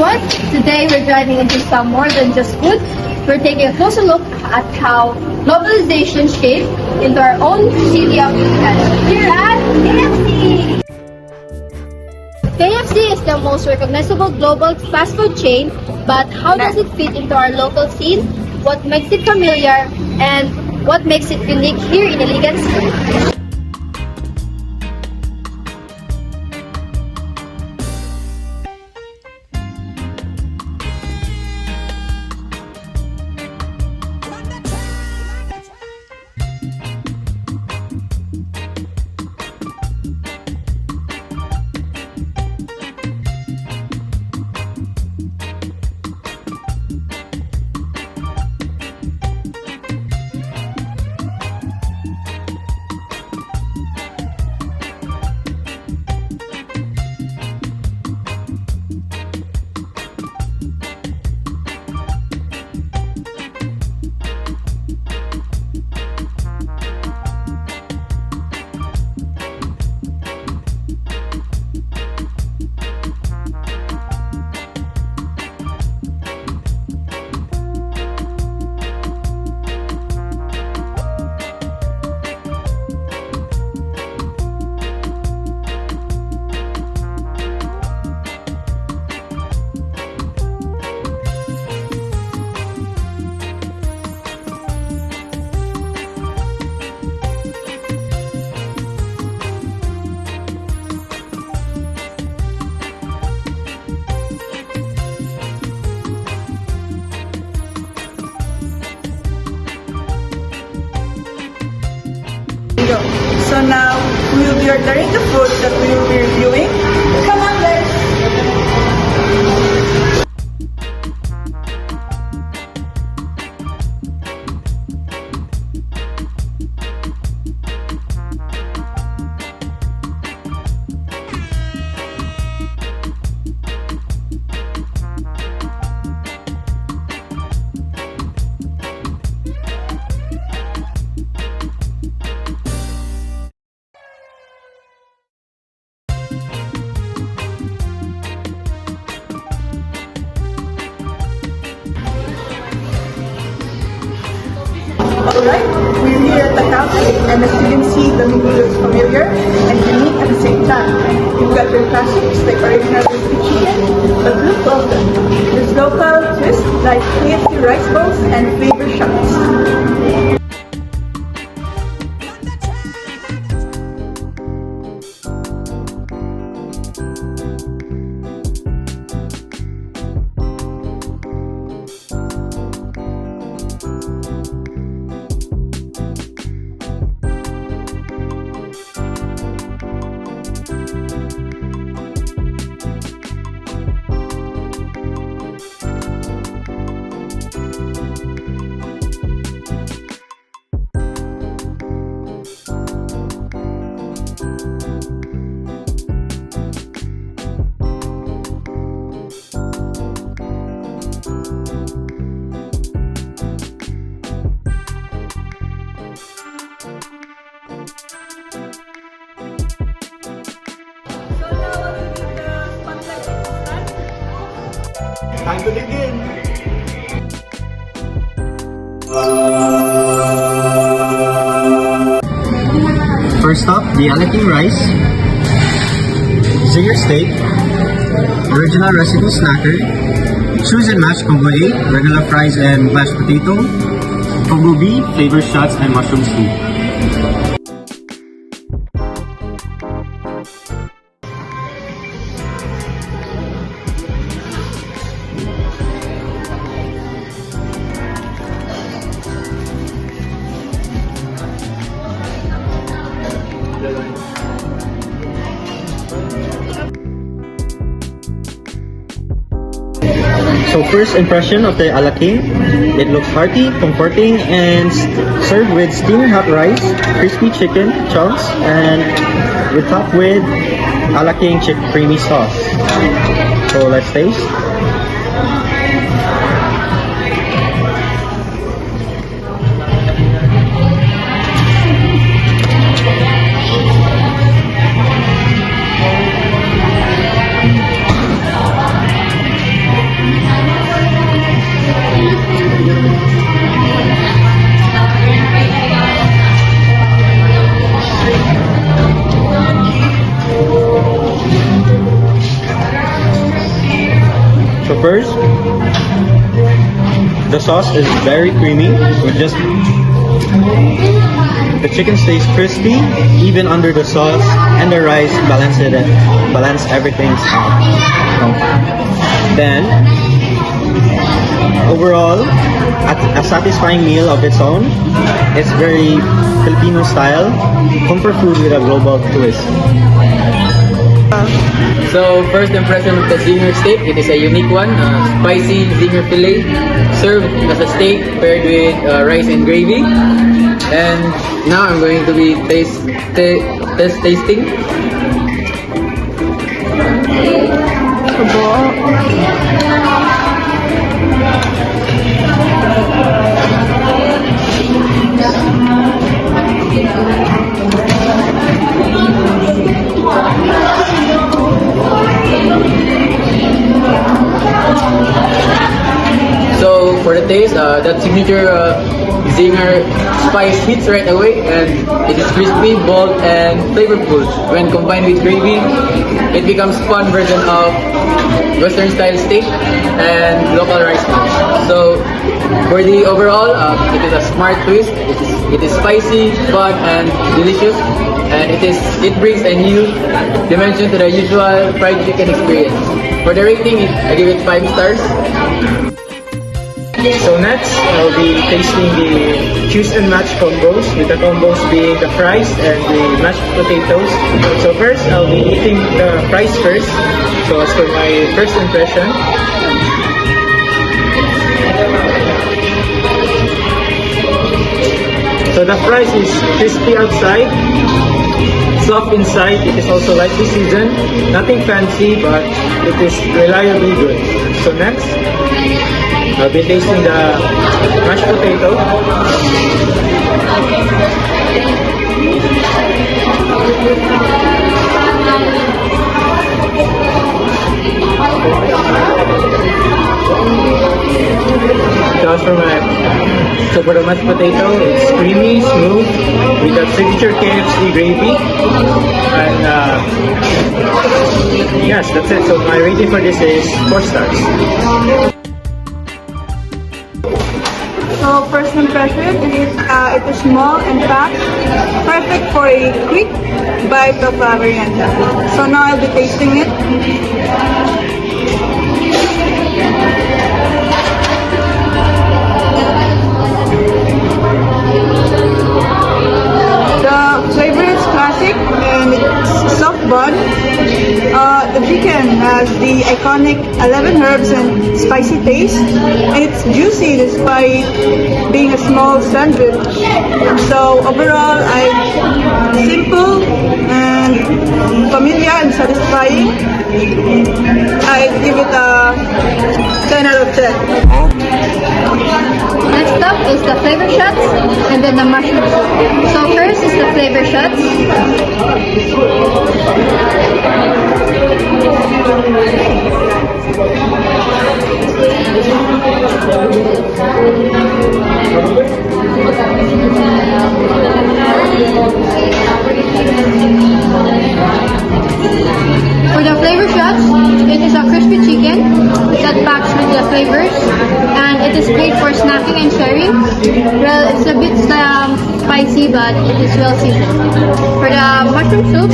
everyone. Today we're diving into some more than just food. We're taking a closer look at how globalization shaped into our own city of Iligan. Here at KFC! KFC is the most recognizable global fast food chain, but how does it fit into our local scene? What makes it familiar? And what makes it unique here in Iligan City? So now we will be ordering the food that we will be reviewing. Come on, let's! Alright, we're here at the counter, and as you can see, the menu looks familiar and unique at the same time. You've got your classics like original crispy chicken, but look of them. There's local twists like KFC rice balls and flavor shots. Time to begin! First up, the Iligan rice, zinger steak, original recipe snacker, choose and match combo A, regular fries and mashed potato, combo B, flavor shots and mushroom soup. So first impression of the Iligan, it looks hearty, comforting, and served with steaming hot rice, crispy chicken chunks, and we top with Iligan creamy sauce. So let's taste. first, the sauce is very creamy. The chicken stays crispy even under the sauce, and the rice balance everything out. Then, overall, a satisfying meal of its own. It's very Filipino style, comfort food with a global twist. So first impression of the zinger steak, it is a unique one, spicy zinger fillet, served as a steak paired with rice and gravy. And now I'm going to be tasting. So for the taste, that signature zinger spice hits right away, and it is crispy, bold, and flavorful. When combined with gravy, it becomes fun version of Western style steak and local rice dish. So for the overall, it is a smart twist. It is spicy, fun, and delicious, and it brings a new dimension to the usual fried chicken experience. For the rating, I give it 5 stars. So next, I'll be tasting the choose and match combos, with the combos being the fries and the mashed potatoes. So first, I'll be eating the fries first. So as for my first impression, so the fries is crispy outside, soft inside. It is also lightly seasoned. Nothing fancy, but it is reliably good. So next, I'll be tasting the mashed potato. So for the mashed potato, it's creamy, smooth, with a signature KFC gravy. And yes, that's it. So my rating for this is 4 stars. So first impression is it is small and packed, perfect for a quick bite of merienda. So now I'll be tasting it. The flavor is classic and it's soft bun. The chicken has the iconic 11 herbs and spicy taste, and it's juicy despite being a small sandwich. So overall, simple and familiar and satisfying. I give it a 10 out of 10. Next up is the flavor shots and then the mushroom soup. So first is the flavor shots. For the flavor shots, it is a crispy chicken that packs with the flavors, and it is great for snacking and sharing. Well, it's a bit spicy, but it is well seasoned. For the mushroom soup,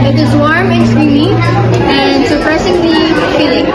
it is warm and creamy and surprisingly filling.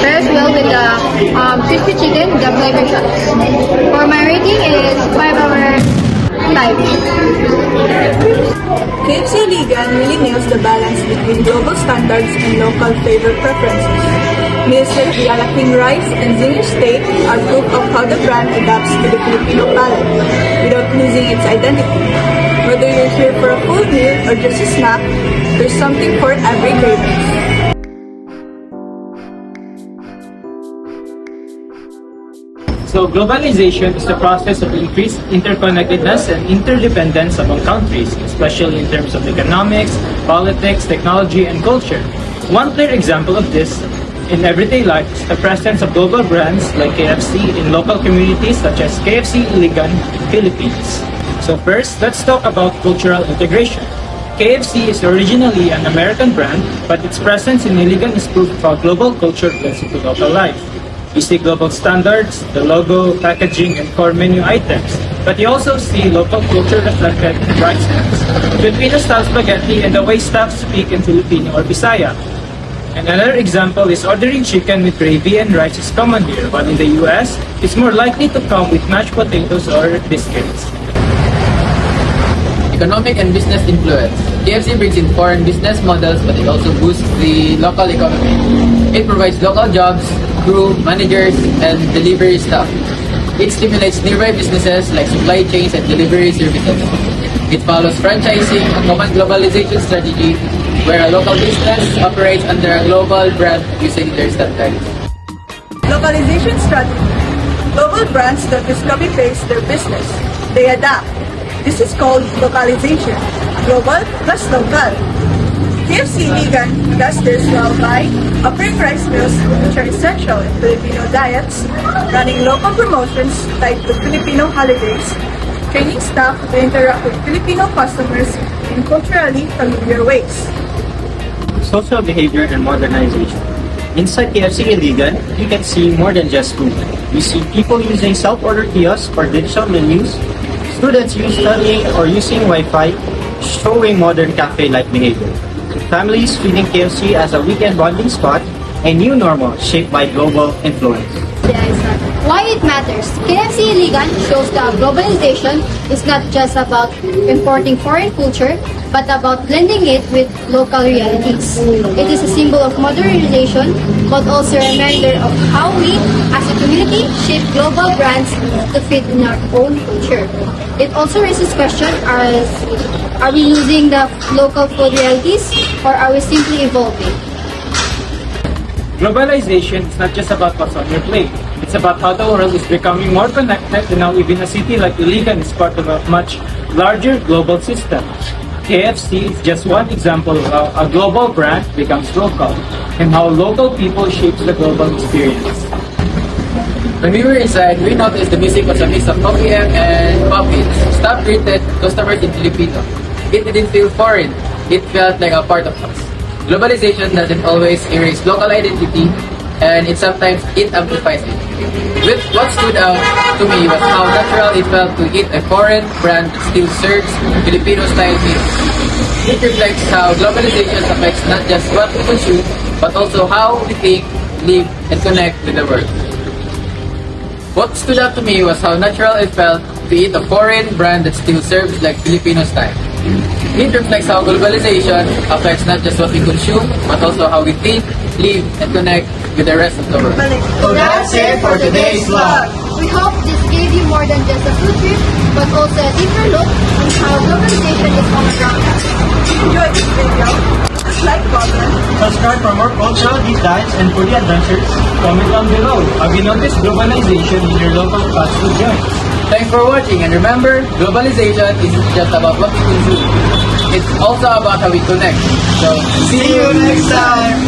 Pairs well with the crispy chicken, the flavor shots. For my rating is 5 out of 5. KFC Iligan really nails the balance between global standards and local flavor preferences. Meals like the Alaking rice and zinger steak are proof of how the brand adapts to the Filipino palate without losing its identity. Whether you're here for a full meal or just a snack, there's something for every craving. So globalization is the process of increased interconnectedness and interdependence among countries, especially in terms of economics, politics, technology, and culture. One clear example of this in everyday life is the presence of global brands like KFC in local communities such as KFC Iligan, Philippines. So first, let's talk about cultural integration. KFC is originally an American brand, but its presence in Iligan is proof of how global culture blends into local life. You see global standards, the logo, packaging, and core menu items. But you also see local culture reflected in rice snacks, Filipino-style spaghetti, and the way staff speak in Filipino or Bisaya. Another example is ordering chicken with gravy and rice is common here, while in the US, it's more likely to come with mashed potatoes or biscuits. Economic and business influence. KFC brings in foreign business models, but it also boosts the local economy. It provides local jobs, crew, managers, and delivery staff. It stimulates nearby businesses like supply chains and delivery services. It follows franchising, a common globalization strategy, where a local business operates under a global brand using their standards. Localization strategy. Global brands don't just copy-paste their business. They adapt. This is called localization. Global plus local. KFC Iligan does this while buying offering rice meals which are essential in Filipino diets, running local promotions tied to Filipino holidays, training staff to interact with Filipino customers in culturally familiar ways. Social behavior and modernization. Inside KFC Iligan, you can see more than just food. You see people using self-order kiosks or digital menus, students studying or using Wi-Fi, showing modern cafe-like behavior. Families treating KFC as a weekend bonding spot, a new normal shaped by global influence. Why it matters. KFC Iligan shows that globalization is not just about importing foreign culture, but about blending it with local realities. It is a symbol of modernization, but also a reminder of how we, as a community, shape global brands to fit in our own culture. It also raises questions as, are we losing the local food realities, or are we simply evolving? Globalization is not just about what's on your plate. It's about how the world is becoming more connected, and now even a city like Iligan is part of a much larger global system. KFC is just one example of how a global brand becomes local, and how local people shapes the global experience. When we were inside, we noticed the music was a mix of OPM and pop hits. Staff greeted customers in Filipino. It didn't feel foreign. It felt like a part of us. Globalization doesn't always erase local identity, and sometimes it amplifies it. What stood out to me was how natural it felt to eat a foreign brand that still serves Filipino-style meals. It reflects how globalization affects not just what we consume, but also how we think, live, and connect with the world. What stood out to me was how natural it felt to eat a foreign brand that still serves like Filipino style. It reflects how globalization affects not just what we consume, but also how we think, live, and connect with the rest of the world. So that's it for today's vlog. We hope this gave you more than just a food trip, but also a deeper look on how globalization is all around us. If you enjoyed this video, just like button. Subscribe for more cultural deep dives and foodie adventures. Comment down below. Have you noticed globalization in your local fast food joint? Thanks for watching, and remember, globalization isn't just about what we consume. It's also about how we connect. So, See you next time!